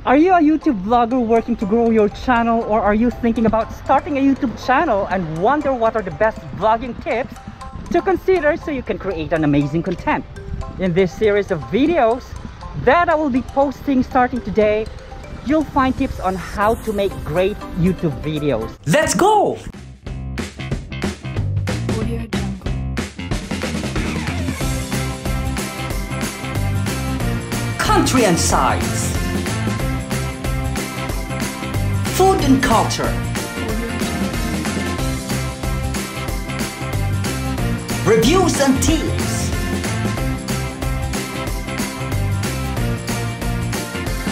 Are you a YouTube vlogger working to grow your channel, or are you thinking about starting a YouTube channel and wonder what are the best vlogging tips to consider so you can create an amazing content? In this series of videos that I will be posting starting today, you'll find tips on how to make great YouTube videos. Let's go! Country and sides, food and culture, reviews and tips.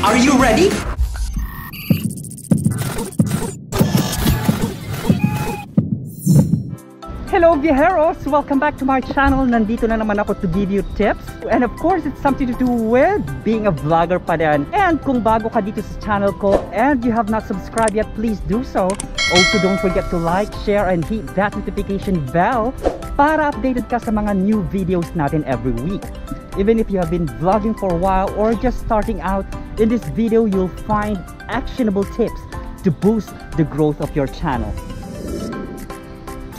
Are you ready? Hello viajeros! Welcome back to my channel. Nandito na naman ako to give you tips. And of course, it's something to do with being a vlogger pa din. And kung bago ka dito sa channel ko and you have not subscribed yet, please do so. Also, don't forget to like, share, and hit that notification bell para updated ka sa mga new videos natin every week. Even if you have been vlogging for a while or just starting out, in this video, you'll find actionable tips to boost the growth of your channel.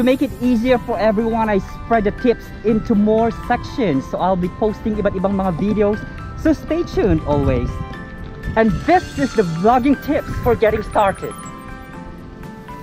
To make it easier for everyone, I spread the tips into more sections. So I'll be posting iba't ibang mga videos. So stay tuned always. And this is the vlogging tips for getting started.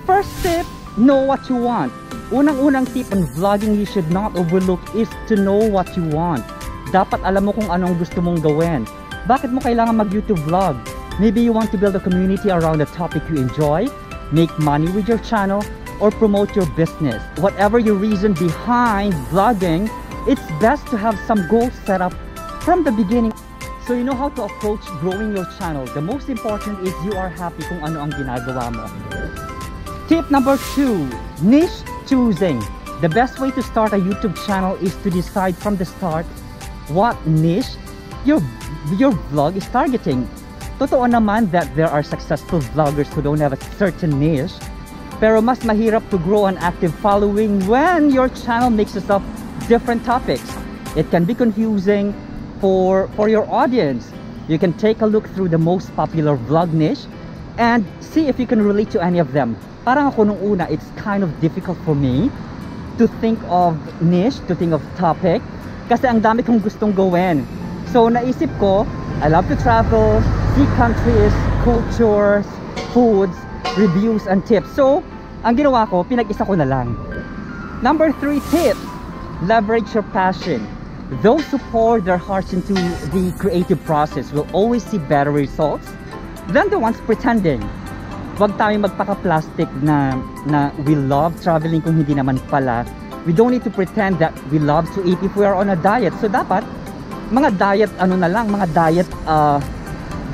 First tip, know what you want. Unang-unang tip on vlogging you should not overlook is to know what you want. Dapat alam mo kung anong gusto mong gawin. Bakit mo kailangan mag-YouTube vlog? Maybe you want to build a community around a topic you enjoy, make money with your channel, or promote your business. Whatever your reason behind vlogging, it's best to have some goals set up from the beginning so you know how to approach growing your channel. The most important is you are happy kung ano ang ginagawa mo. Tip number 2, niche choosing. The best way to start a YouTube channel is to decide from the start what niche your vlog is targeting. Totoo naman that there are successful vloggers who don't have a certain niche, pero mas mahirap to grow an active following when your channel mixes up different topics. It can be confusing for your audience. You can take a look through the most popular vlog niche and see if you can relate to any of them. Parang ako nung una, it's kind of difficult for me to think of niche, to think of topic, kasi ang dami kong gustong gawin. So naisip ko, I love to travel, see countries, cultures, foods, reviews and tips. So, ang ginawa ko, pinag-isa ko na lang. Number 3 tip, leverage your passion. Those who pour their hearts into the creative process will always see better results than the ones pretending. Huwag tayong magpaka-plastic na we love traveling kung hindi naman pala. We don't need to pretend that we love to eat if we are on a diet. So dapat, mga diet, mga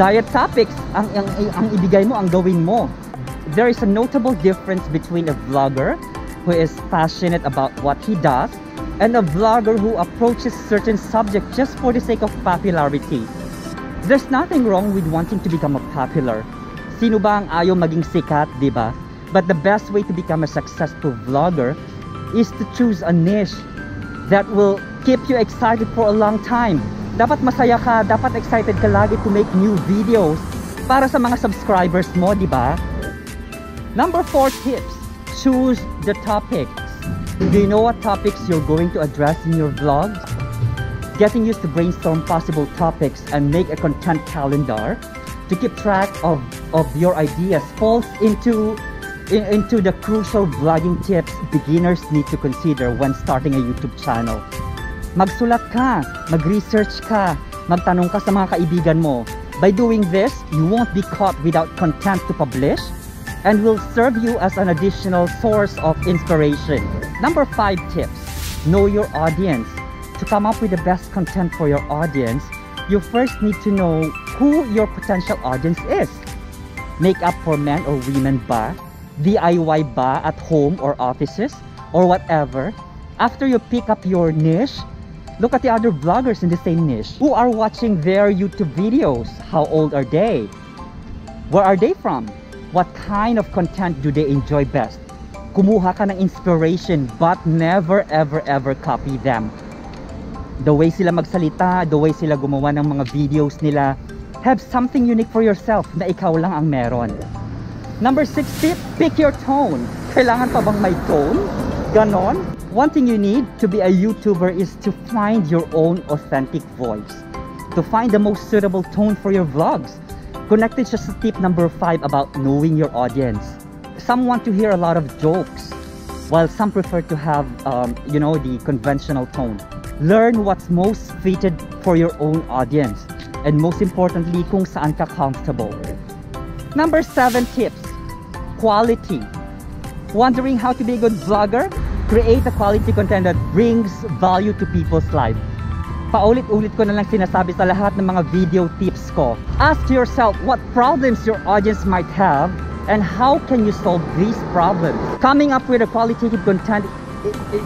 diet topics ang ibigay mo, ang gawin mo. There is a notable difference between a vlogger who is passionate about what he does and a vlogger who approaches certain subject just for the sake of popularity. There's nothing wrong with wanting to become a popular. Sino ba ang ayaw maging sikat, di ba? But the best way to become a successful vlogger is to choose a niche that will keep you excited for a long time. Dapat masaya ka, dapat excited ka lagi to make new videos para sa mga subscribers mo, di ba? Number 4 tips, choose the topics. Do you know what topics you're going to address in your vlogs? Getting used to brainstorm possible topics and make a content calendar to keep track of your ideas falls into the crucial vlogging tips beginners need to consider when starting a YouTube channel. Magsulat ka, mag-research ka, magtanong ka sa mga kaibigan mo. By doing this, you won't be caught without content to publish and will serve you as an additional source of inspiration. Number 5 tips, know your audience. To come up with the best content for your audience, you first need to know who your potential audience is. Makeup for men or women ba? DIY ba at home or offices? Or whatever? After you pick up your niche, look at the other vloggers in the same niche. Who are watching their YouTube videos? How old are they? Where are they from? What kind of content do they enjoy best? Kumuha ka ng inspiration but never ever copy them. The way sila magsalita, the way sila gumawa ng mga videos nila, Have something unique for yourself na ikaw lang ang meron. Number 6 tip, pick your tone. Kailangan pa bang may tone? Ganon? One thing you need to be a YouTuber is to find your own authentic voice. To find the most suitable tone for your vlogs. Connected siya sa tip number 5 about knowing your audience. Some want to hear a lot of jokes, while some prefer to have, the conventional tone. Learn what's most fitted for your own audience. And most importantly, kung saan ka comfortable. Number 7 tips, quality. Wondering how to be a good vlogger? Create a quality content that brings value to people's life. Paulit-ulit ko na lang sinasabi sa lahat ng mga video tips ko. Ask yourself what problems your audience might have and how can you solve these problems. Coming up with a qualitative content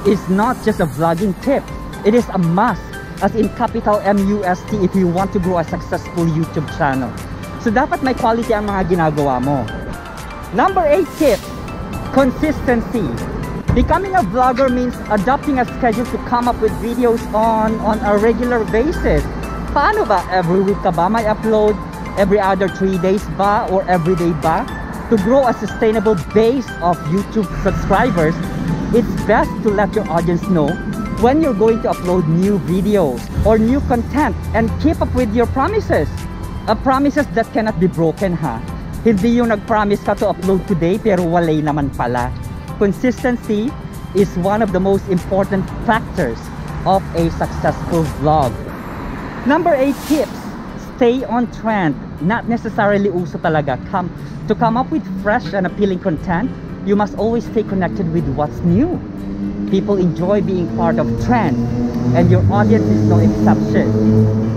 is not just a vlogging tip. It is a must, as in capital MUST, if you want to grow a successful YouTube channel. So dapat may quality ang mga ginagawa mo. Number 8 tip, consistency. Becoming a vlogger means adopting a schedule to come up with videos on a regular basis. Paano ba? Every week ka ba may upload? Every other 3 days ba? Or every day ba? To grow a sustainable base of YouTube subscribers, it's best to let your audience know when you're going to upload new videos or new content and keep up with your promises. Promises that cannot be broken, ha? Hindi yung nag-promise ka to upload today pero walay naman pala. Consistency is one of the most important factors of a successful vlog. Number 8 tips, stay on trend. Not necessarily uso talaga. To come up with fresh and appealing content, you must always stay connected with what's new. People enjoy being part of trend, and your audience is no exception.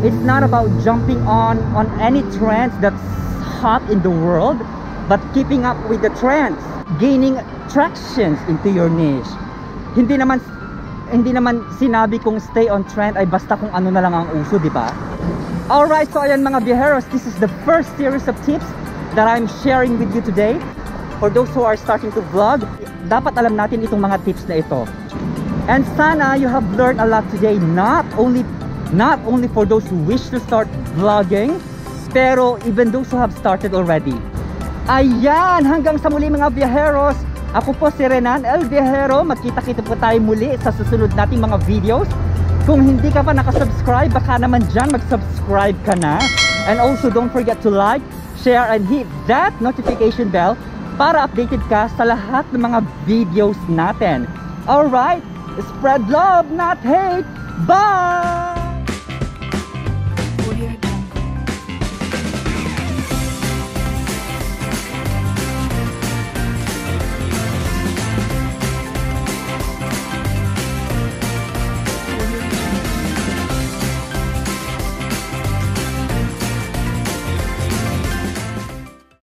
It's not about jumping on any trends that's hot in the world, but keeping up with the trends, gaining tractions into your niche. Hindi naman sinabi kong stay on trend ay basta kung ano na lang ang uso, di ba? Alright, so ayan mga viajeros, this is the first series of tips that I'm sharing with you today. For those who are starting to vlog, dapat alam natin itong mga tips na ito. And sana you have learned a lot today, not only for those who wish to start vlogging, pero even those who have started already. Ayan, hanggang sa muli mga viajeros. Ako po si Renan El Viajero. Magkita-kita po tayo muli sa susunod nating mga videos. Kung hindi ka pa nakasubscribe, baka naman dyan mag-subscribe ka na. And also don't forget to like, share, and hit that notification bell para updated ka sa lahat ng mga videos natin. Alright, spread love, not hate. Bye!